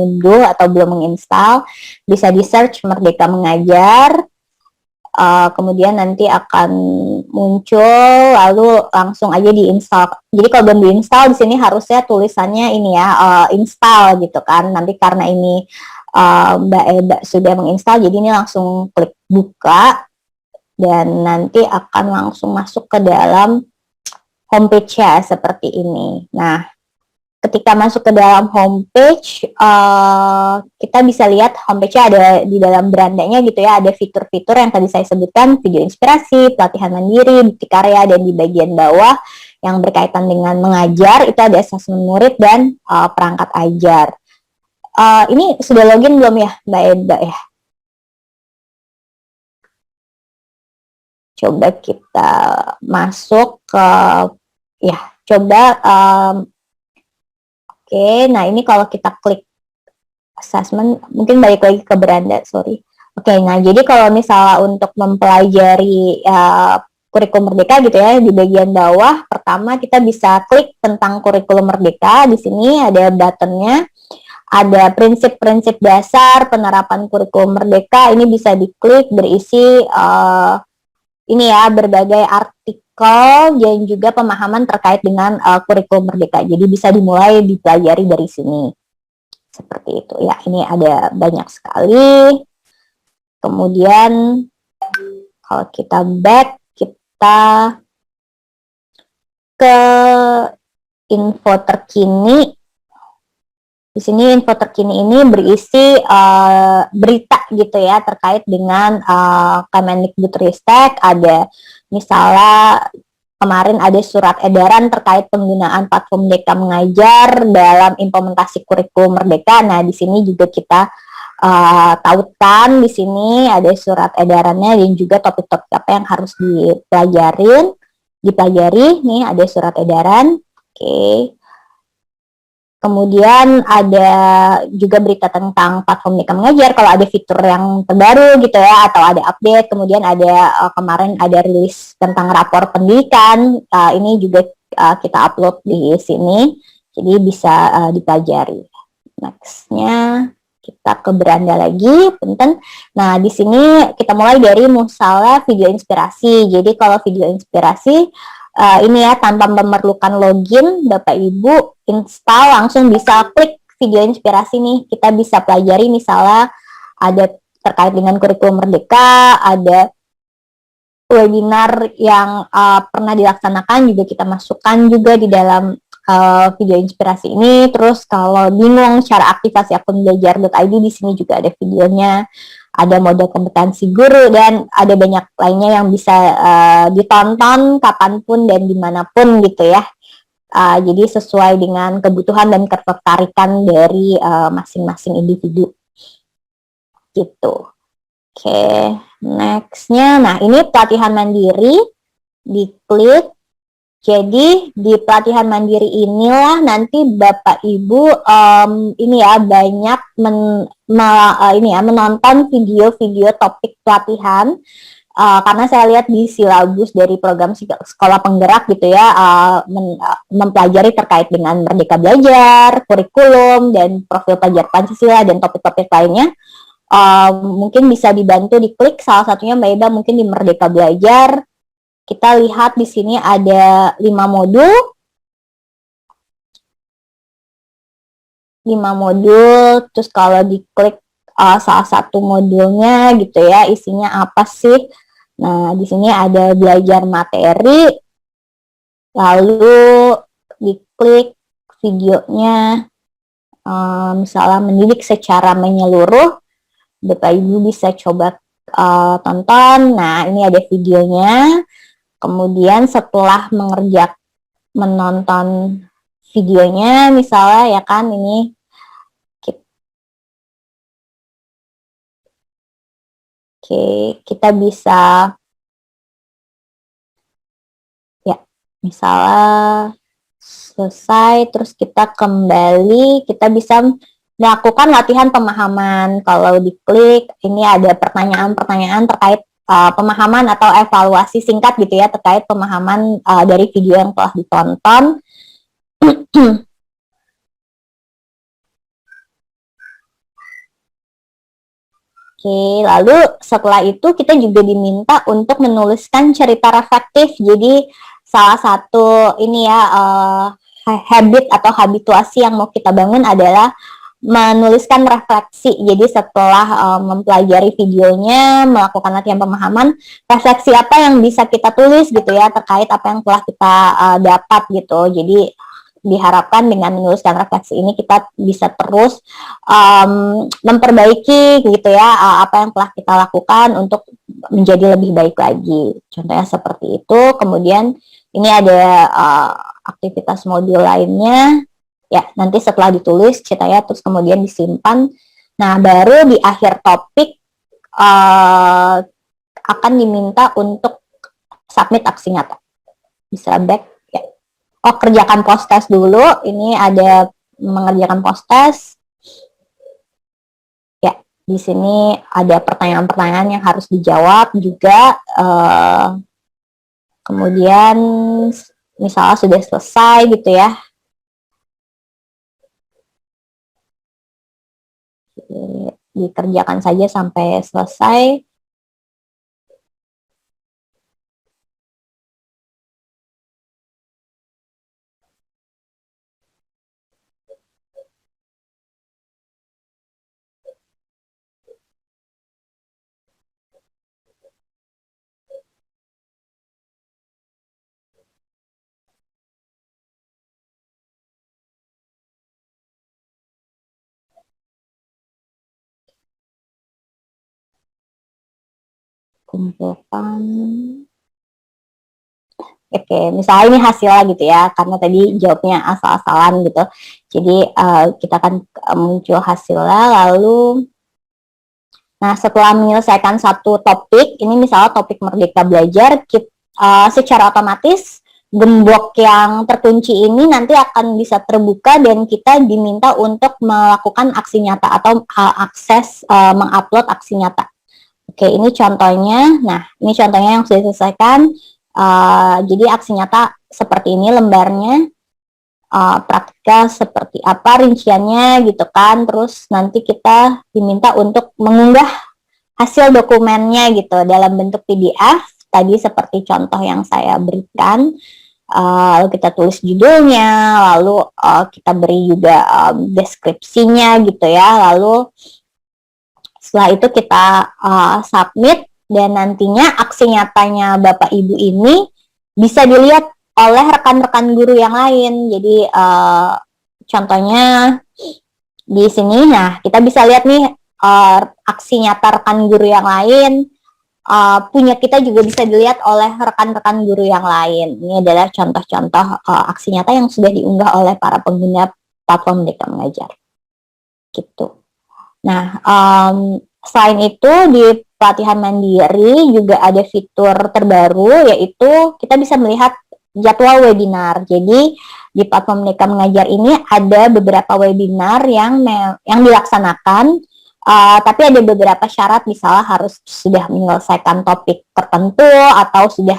mengunduh atau belum menginstal, bisa di search Merdeka Mengajar. Kemudian nanti akan muncul, lalu langsung aja diinstal. Jadi kalau belum diinstal di sini harusnya tulisannya ini ya, install gitu kan. Nanti karena ini Mbak Eda sudah menginstal, jadi ini langsung klik buka dan nanti akan langsung masuk ke dalam homepage ya seperti ini. Nah, ketika masuk ke dalam homepage, kita bisa lihat homepage-nya ada di dalam berandanya gitu ya, ada fitur-fitur yang tadi saya sebutkan, video inspirasi, pelatihan mandiri, bukti karya, dan di bagian bawah yang berkaitan dengan mengajar, itu ada asesmen murid dan perangkat ajar. Ini sudah login belum ya, Mbak Eda ya? Coba kita masuk ke, ya, coba, oke, nah ini kalau kita klik assessment, mungkin balik lagi ke beranda, sorry. Oke, nah jadi kalau misalnya untuk mempelajari kurikulum Merdeka gitu ya, di bagian bawah, pertama kita bisa klik tentang kurikulum Merdeka, di sini ada buttonnya, ada prinsip-prinsip dasar penerapan kurikulum Merdeka, ini bisa diklik, berisi ini ya, berbagai artikel dan juga pemahaman terkait dengan kurikulum Merdeka. Jadi bisa dimulai dipelajari dari sini. Seperti itu ya, ini ada banyak sekali. Kemudian kalau kita back, kita ke info terkini. Di sini info terkini ini berisi berita gitu ya terkait dengan Kemendikbudristek. Ada misalnya kemarin ada surat edaran terkait penggunaan platform Merdeka Mengajar dalam implementasi kurikulum Merdeka. Nah, di sini juga kita tautkan, di sini ada surat edarannya dan juga topik-topik apa yang harus dipelajari. Nih ada surat edaran. Oke. Kemudian ada juga berita tentang platform Merdeka Mengajar, kalau ada fitur yang terbaru gitu ya, atau ada update. Kemudian ada kemarin ada rilis tentang rapor pendidikan, ini juga kita upload di sini, jadi bisa dipelajari. Nextnya kita ke beranda lagi, punten. Nah, di sini kita mulai dari misalnya video inspirasi. Jadi kalau video inspirasi, ini ya, tanpa memerlukan login, Bapak Ibu install langsung bisa klik video inspirasi nih. Kita bisa pelajari misalnya ada terkait dengan kurikulum Merdeka, ada webinar yang pernah dilaksanakan juga kita masukkan juga di dalam video inspirasi ini. Terus kalau bingung cara aktivasi akun belajar.id, di sini juga ada videonya, ada model kompetensi guru, dan ada banyak lainnya yang bisa ditonton kapanpun dan dimanapun gitu ya. Jadi sesuai dengan kebutuhan dan ketertarikan dari masing-masing individu gitu. Oke, nextnya, nah ini pelatihan mandiri, diklik. Jadi di pelatihan mandiri inilah nanti Bapak Ibu ini ya banyak menonton video-video topik pelatihan, karena saya lihat di silabus dari program sekolah penggerak gitu ya, mempelajari terkait dengan Merdeka Belajar, kurikulum, dan profil pelajar Pancasila dan topik-topik lainnya. Mungkin bisa dibantu diklik, salah satunya Mbak Ida mungkin di Merdeka Belajar. Kita lihat di sini ada 5 modul. 5 modul, terus kalau diklik salah satu modulnya gitu ya, isinya apa sih? Nah, di sini ada belajar materi, lalu diklik videonya, misalnya mendidik secara menyeluruh, Bapak Ibu bisa coba tonton. Nah, ini ada videonya. Kemudian setelah menonton videonya, misalnya ya kan, ini kita bisa ya, misalnya selesai, terus kita kembali, kita bisa melakukan latihan pemahaman. Kalau diklik, ini ada pertanyaan-pertanyaan terkait pemahaman atau evaluasi singkat gitu ya, terkait pemahaman dari video yang telah ditonton. Oke, lalu setelah itu kita juga diminta untuk menuliskan cerita reflektif. Jadi salah satu ini ya habit atau habituasi yang mau kita bangun adalah menuliskan refleksi. Jadi setelah mempelajari videonya, melakukan latihan pemahaman, refleksi apa yang bisa kita tulis gitu ya terkait apa yang telah kita dapat gitu. Jadi diharapkan dengan menuliskan refleksi ini kita bisa terus memperbaiki gitu ya apa yang telah kita lakukan untuk menjadi lebih baik lagi. Contohnya seperti itu. Kemudian ini ada aktivitas modul lainnya. Ya, nanti setelah ditulis ceritanya terus kemudian disimpan. Nah, baru di akhir topik akan diminta untuk submit aksi nyata. Bisa back ya. Oh, kerjakan post test dulu. Ini ada mengerjakan post test. Ya, di sini ada pertanyaan-pertanyaan yang harus dijawab juga. Kemudian misalnya sudah selesai gitu ya. Dikerjakan saja sampai selesai. Kumpulkan. Oke, misalnya ini hasilnya gitu ya, karena tadi jawabnya asal-asalan gitu. Jadi kita akan muncul hasilnya, lalu nah setelah menyelesaikan satu topik, ini misalnya topik Merdeka Belajar, kita, secara otomatis gembok yang terkunci ini nanti akan bisa terbuka dan kita diminta untuk melakukan aksi nyata atau akses mengupload aksi nyata. Oke, ini contohnya. Nah, ini contohnya yang sudah diselesaikan. Jadi aksi nyata seperti ini lembarnya, praktika seperti apa rinciannya gitu kan. Terus nanti kita diminta untuk mengunggah hasil dokumennya gitu dalam bentuk PDF. Tadi seperti contoh yang saya berikan. Lalu kita tulis judulnya, lalu kita beri juga deskripsinya gitu ya. Lalu setelah itu kita submit dan nantinya aksi nyatanya Bapak Ibu ini bisa dilihat oleh rekan-rekan guru yang lain. Jadi contohnya di sini, nah kita bisa lihat nih aksi nyata rekan guru yang lain, punya kita juga bisa dilihat oleh rekan-rekan guru yang lain. Ini adalah contoh-contoh aksi nyata yang sudah diunggah oleh para pengguna platform Merdeka Mengajar. Gitu. Nah, selain itu di pelatihan mandiri juga ada fitur terbaru, yaitu kita bisa melihat jadwal webinar. Jadi di platform Merdeka Mengajar ini ada beberapa webinar yang dilaksanakan, tapi ada beberapa syarat, misalnya harus sudah menyelesaikan topik tertentu atau sudah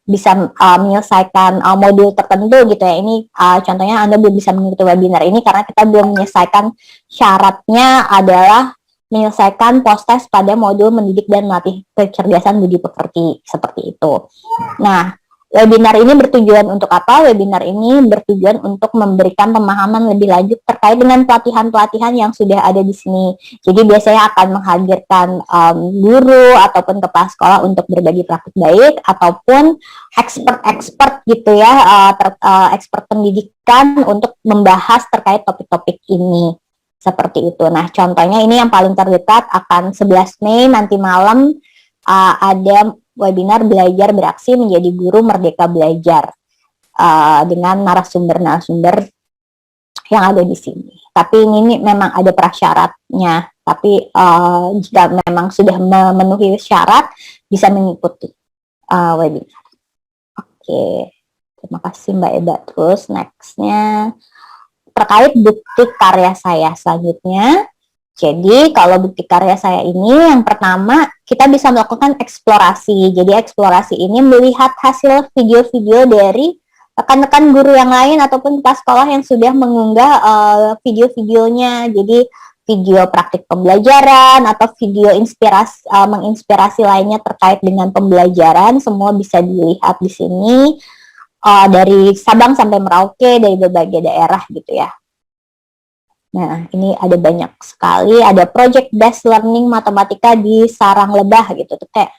bisa menyelesaikan modul tertentu gitu ya. Ini contohnya Anda belum bisa mengikuti webinar ini karena kita belum menyelesaikan syaratnya adalah menyelesaikan post test pada modul mendidik dan melatih kecerdasan budi pekerti, seperti itu. Nah, webinar ini bertujuan untuk apa? Webinar ini bertujuan untuk memberikan pemahaman lebih lanjut terkait dengan pelatihan-pelatihan yang sudah ada di sini. Jadi biasanya akan menghadirkan guru ataupun kepala sekolah untuk berbagi praktik baik, ataupun expert-expert gitu ya, expert pendidikan untuk membahas terkait topik-topik ini. Seperti itu. Nah, contohnya ini yang paling terdekat akan 11 Mei nanti malam ada webinar belajar beraksi menjadi guru Merdeka Belajar dengan narasumber-narasumber yang ada di sini. Tapi ini memang ada prasyaratnya. Tapi jika memang sudah memenuhi syarat, bisa mengikuti webinar. Oke, terima kasih Mbak Eda. Terus nextnya terkait bukti karya saya selanjutnya. Jadi kalau bukti karya saya ini yang pertama kita bisa melakukan eksplorasi. Jadi eksplorasi ini melihat hasil video-video dari rekan-rekan guru yang lain ataupun kepala sekolah yang sudah mengunggah video-videonya. Jadi video praktik pembelajaran atau video inspirasi menginspirasi lainnya terkait dengan pembelajaran, semua bisa dilihat di sini dari Sabang sampai Merauke, dari berbagai daerah gitu ya. Nah, ini ada banyak sekali, ada project based learning matematika di Sarang Lebah gitu, tuh kayak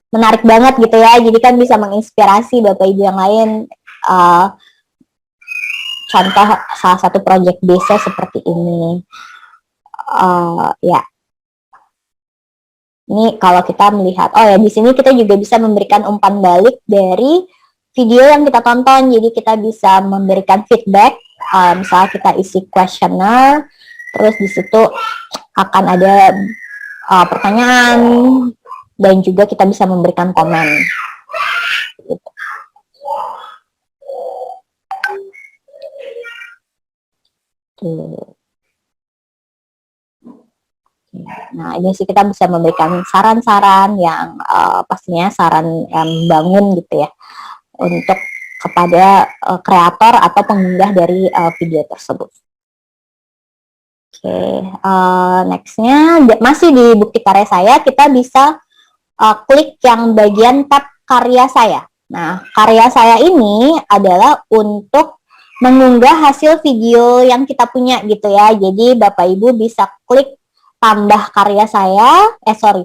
menarik banget gitu ya. Jadi kan bisa menginspirasi Bapak Ibu yang lain. Contoh salah satu project base seperti ini. Ya. Ini kalau kita melihat, oh ya di sini kita juga bisa memberikan umpan balik dari video yang kita tonton. Jadi kita bisa memberikan feedback. Misalnya kita isi questionnaire, terus di situ akan ada pertanyaan dan juga kita bisa memberikan komen. Gitu. Nah, ini sih kita bisa memberikan saran-saran yang pastinya saran yang bangun gitu ya untuk kepada kreator atau pengunggah dari video tersebut. Oke, nextnya masih di bukti karya saya, kita bisa klik yang bagian tab karya saya. Nah, karya saya ini adalah untuk mengunggah hasil video yang kita punya gitu ya. Jadi Bapak Ibu bisa klik tambah karya saya,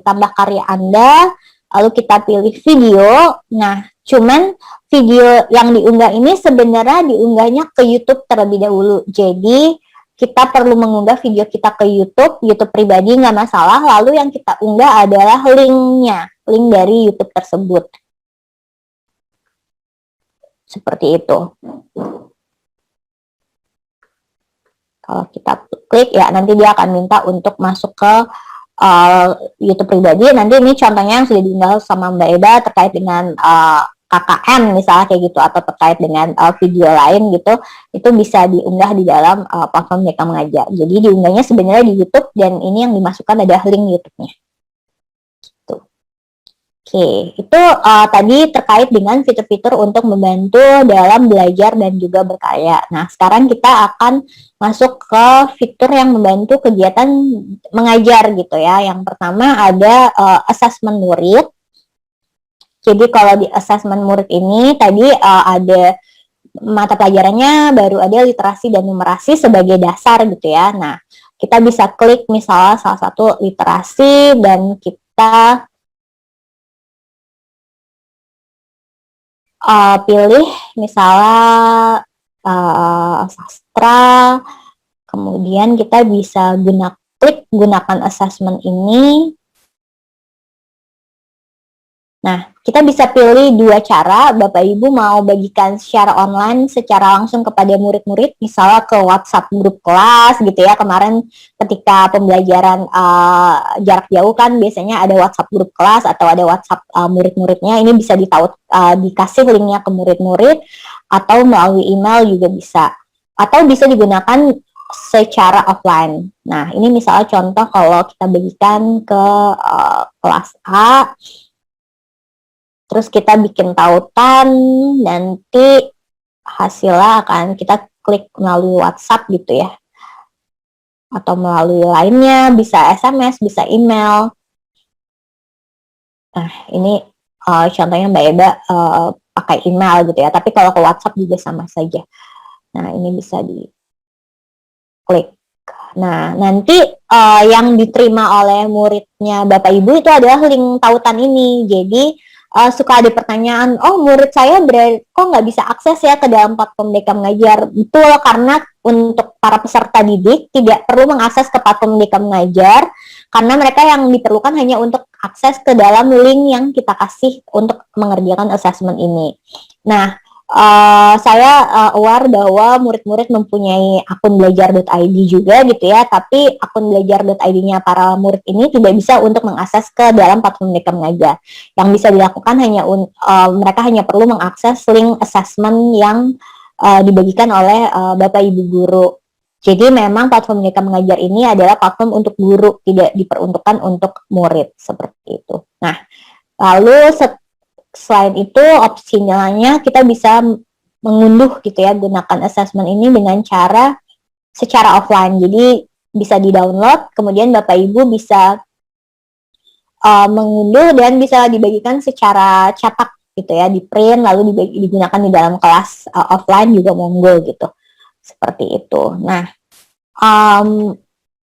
tambah karya Anda, lalu kita pilih video. Nah, cuman video yang diunggah ini sebenarnya diunggahnya ke YouTube terlebih dahulu. Jadi kita perlu mengunggah video kita ke YouTube pribadi nggak masalah. Lalu yang kita unggah adalah linknya, link dari YouTube tersebut. Seperti itu. Kalau kita klik ya nanti dia akan minta untuk masuk ke YouTube pribadi. Nanti ini contohnya yang sudah diunggah sama Mbak Eda terkait dengan KKN misalnya kayak gitu, atau terkait dengan video lain gitu, itu bisa diunggah di dalam platform Merdeka Mengajar. Jadi diunggahnya sebenarnya di YouTube dan ini yang dimasukkan adalah link YouTube-nya. Gitu. Oke, itu tadi terkait dengan fitur-fitur untuk membantu dalam belajar dan juga berkarya. Nah, sekarang kita akan masuk ke fitur yang membantu kegiatan mengajar gitu ya. Yang pertama ada assessment murid. Jadi kalau di assessment murid ini tadi ada mata pelajarannya baru ada literasi dan numerasi sebagai dasar gitu ya. Nah, kita bisa klik misalnya salah satu literasi dan kita pilih misalnya sastra, kemudian kita bisa klik gunakan assessment ini. Nah, kita bisa pilih dua cara, Bapak Ibu mau bagikan secara online, secara langsung kepada murid-murid, misalnya ke WhatsApp grup kelas gitu ya. Kemarin ketika pembelajaran jarak jauh kan biasanya ada WhatsApp grup kelas atau ada WhatsApp murid-muridnya, ini bisa dikasih linknya ke murid-murid, atau melalui email juga bisa. Atau bisa digunakan secara offline. Nah, ini misalnya contoh kalau kita bagikan ke kelas A, terus kita bikin tautan, nanti hasilnya akan kita klik melalui WhatsApp gitu ya. Atau melalui lainnya, bisa SMS, bisa email. Nah, ini contohnya Mbak Eda pakai email gitu ya. Tapi kalau ke WhatsApp juga sama saja. Nah, ini bisa diklik. Nah, nanti yang diterima oleh muridnya Bapak Ibu itu adalah link tautan ini. Jadi, suka ada pertanyaan, oh murid saya kok nggak bisa akses ya ke dalam platform Merdeka Mengajar. Betul, karena untuk para peserta didik tidak perlu mengakses ke platform Merdeka Mengajar, karena mereka yang diperlukan hanya untuk akses ke dalam link yang kita kasih untuk mengerjakan assessment ini. Nah, saya aware bahwa murid-murid mempunyai akun belajar.id juga gitu ya, tapi akun belajar.id-nya para murid ini tidak bisa untuk mengakses ke dalam platform Merdeka Mengajar. Yang bisa dilakukan hanya mereka hanya perlu mengakses link assessment yang dibagikan oleh Bapak Ibu guru. Jadi memang platform Merdeka Mengajar ini adalah platform untuk guru, tidak diperuntukkan untuk murid seperti itu. Nah, lalu selain itu opsinya kita bisa mengunduh gitu ya, gunakan assessment ini dengan cara secara offline. Jadi bisa di-download, kemudian Bapak Ibu bisa mengunduh dan bisa dibagikan secara cetak gitu ya, di print lalu digunakan di dalam kelas offline juga monggo gitu, seperti itu. Nah,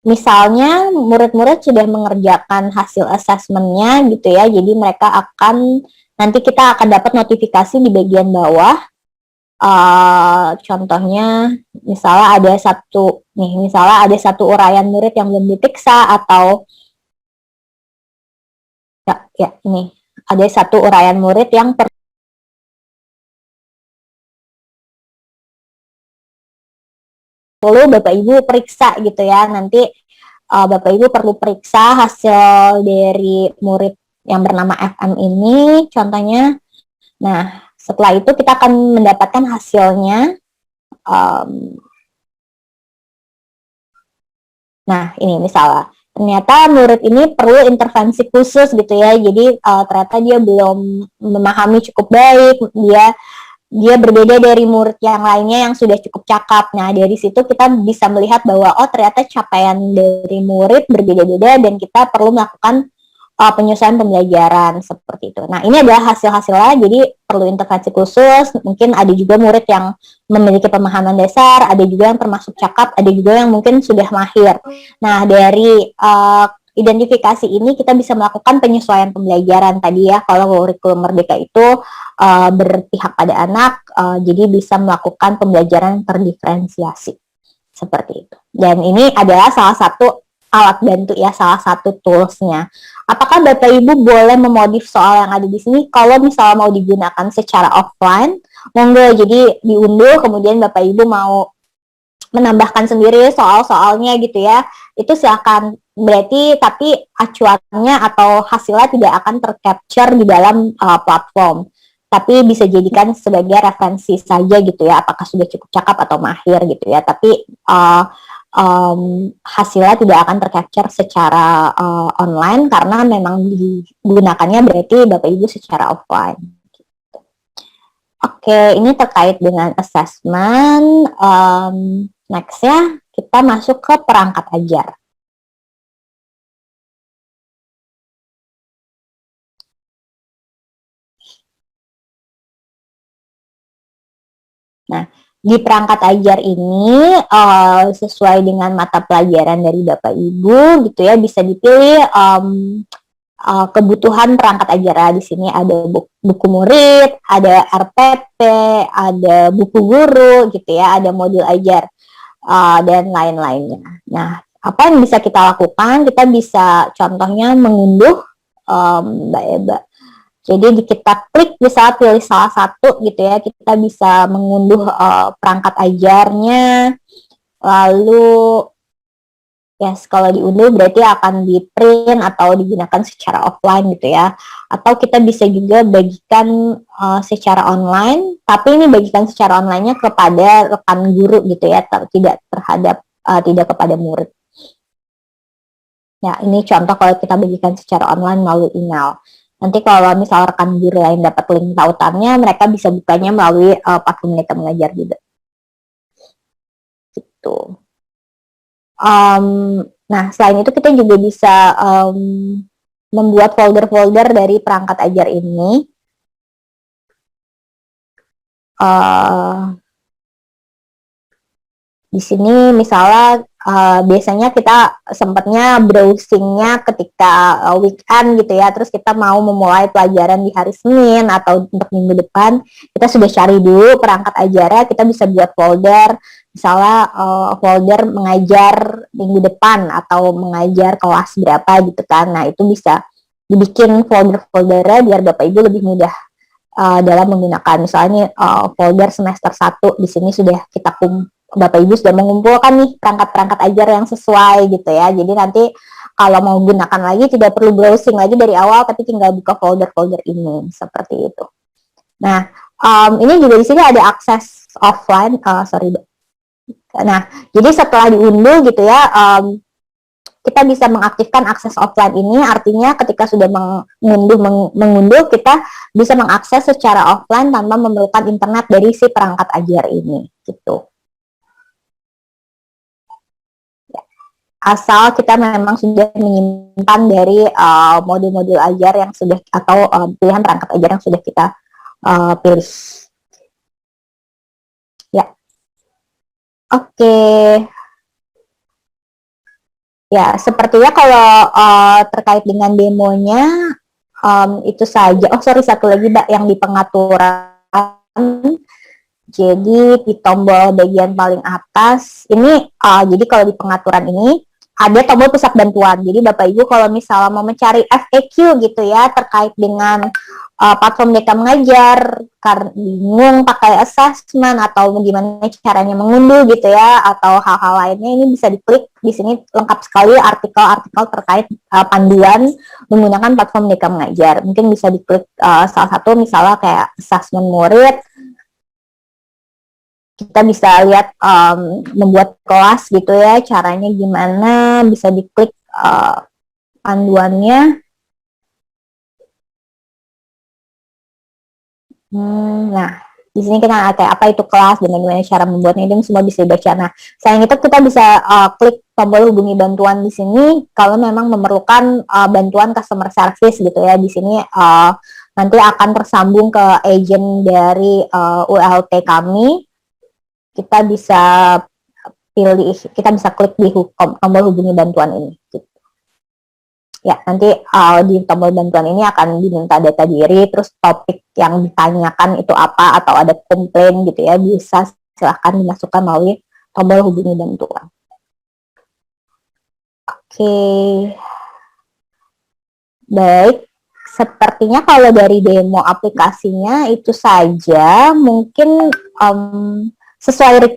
misalnya murid-murid sudah mengerjakan hasil asesmennya gitu ya, jadi mereka akan, nanti kita akan dapat notifikasi di bagian bawah. Contohnya misalnya ada satu uraian murid yang belum diperiksa, atau ini ada satu uraian murid yang perlu Bapak Ibu periksa gitu ya. Nanti Bapak Ibu perlu periksa hasil dari murid yang bernama FM ini contohnya. Nah, setelah itu kita akan mendapatkan hasilnya. Nah, ini misalnya ternyata murid ini perlu intervensi khusus gitu ya. Jadi ternyata dia belum memahami cukup baik, dia berbeda dari murid yang lainnya yang sudah cukup cakap. Nah, dari situ kita bisa melihat bahwa ternyata capaian dari murid berbeda-beda dan kita perlu melakukan penyesuaian pembelajaran seperti itu. Nah, ini adalah hasil-hasilnya, jadi perlu intervensi khusus. Mungkin ada juga murid yang memiliki pemahaman dasar, ada juga yang termasuk cakap, ada juga yang mungkin sudah mahir. Nah, dari identifikasi ini kita bisa melakukan penyesuaian pembelajaran tadi ya. Kalau kurikulum Merdeka itu berpihak pada anak, jadi bisa melakukan pembelajaran terdiferensiasi seperti itu. Dan ini adalah salah satu alat bantu ya, salah satu toolsnya. Apakah Bapak Ibu boleh memodif soal yang ada di sini? Kalau misalnya mau digunakan secara offline, monggo, jadi diunduh, kemudian Bapak Ibu mau menambahkan sendiri soal-soalnya gitu ya, itu silakan. Berarti tapi acuannya atau hasilnya tidak akan tercapture di dalam platform, tapi bisa jadikan sebagai referensi saja gitu ya, apakah sudah cukup cakap atau mahir gitu ya, tapi hasilnya tidak akan tercapture secara online karena memang digunakannya berarti Bapak Ibu secara offline. Oke, ini terkait dengan assessment. Next-nya kita masuk ke perangkat ajar. Nah, di perangkat ajar ini sesuai dengan mata pelajaran dari Bapak Ibu gitu ya, bisa dipilih kebutuhan perangkat ajar. Di sini ada buku murid, ada RPP, ada buku guru gitu ya, ada modul ajar dan lain-lainnya. Nah, apa yang bisa kita lakukan? Kita bisa contohnya mengunduh Mbak Eba. Jadi kita klik, bisa pilih salah satu gitu ya, kita bisa mengunduh perangkat ajarnya, lalu yes, kalau diunduh berarti akan di print atau digunakan secara offline gitu ya. Atau kita bisa juga bagikan secara online, tapi ini bagikan secara online-nya kepada rekan guru gitu ya, tidak kepada murid. Ya, ini contoh kalau kita bagikan secara online melalui email. Nanti kalau misal rekan guru lain dapat link tautannya, mereka bisa bukanya melalui platform Merdeka Mengajar juga. Gitu. Nah, selain itu kita juga bisa membuat folder-folder dari perangkat ajar ini. Di sini misalnya biasanya kita sempatnya browsingnya ketika weekend gitu ya, terus kita mau memulai pelajaran di hari Senin atau untuk minggu depan, kita sudah cari dulu perangkat ajarnya, kita bisa buat folder, misalnya folder mengajar minggu depan atau mengajar kelas berapa gitu kan. Nah, itu bisa dibikin folder-foldernya biar Bapak Ibu lebih mudah dalam menggunakan. Misalnya folder semester 1 di sini sudah kita Bapak Ibu sudah mengumpulkan nih perangkat-perangkat ajar yang sesuai gitu ya. Jadi nanti kalau mau gunakan lagi tidak perlu browsing lagi dari awal, tapi tinggal buka folder-folder ini seperti itu. Nah, ini juga di sini ada akses offline. Nah, jadi setelah diunduh gitu ya, kita bisa mengaktifkan akses offline ini, artinya ketika sudah mengunduh, kita bisa mengakses secara offline tanpa memerlukan internet dari si perangkat ajar ini gitu. asal kita memang sudah menyimpan dari modul-modul ajar yang sudah atau pilihan perangkat ajar yang sudah kita pilih. Ya, oke. Ya, sepertinya kalau terkait dengan demonya itu saja. Oh sorry, satu lagi Mbak yang di pengaturan. Jadi di tombol bagian paling atas ini, jadi kalau di pengaturan ini ada tombol pusat bantuan. Jadi Bapak Ibu kalau misalnya mau mencari FAQ gitu ya terkait dengan platform Merdeka Mengajar, karena bingung pakai assessment atau gimana caranya mengunduh gitu ya, atau hal-hal lainnya, ini bisa diklik di sini lengkap sekali artikel-artikel terkait panduan menggunakan platform Merdeka Mengajar. Mungkin bisa diklik salah satu misalnya kayak assessment murid. Kita bisa lihat membuat kelas gitu ya, caranya gimana, bisa diklik panduannya. Nah, di sini kita kayak apa itu kelas dan bagaimana cara membuatnya, itu semua bisa dibaca. Nah, selain itu kita bisa klik tombol hubungi bantuan di sini kalau memang memerlukan bantuan customer service gitu ya. Di sini nanti akan tersambung ke agent dari ULT kami. Kita bisa pilih, kita bisa klik di tombol hubungi bantuan ini. Ya, nanti di tombol bantuan ini akan diminta data diri, terus topik yang ditanyakan itu apa, atau ada komplain gitu ya, bisa silahkan dimasukkan melalui tombol hubungi bantuan. Oke, baik. Sepertinya kalau dari demo aplikasinya itu saja, mungkin sesuai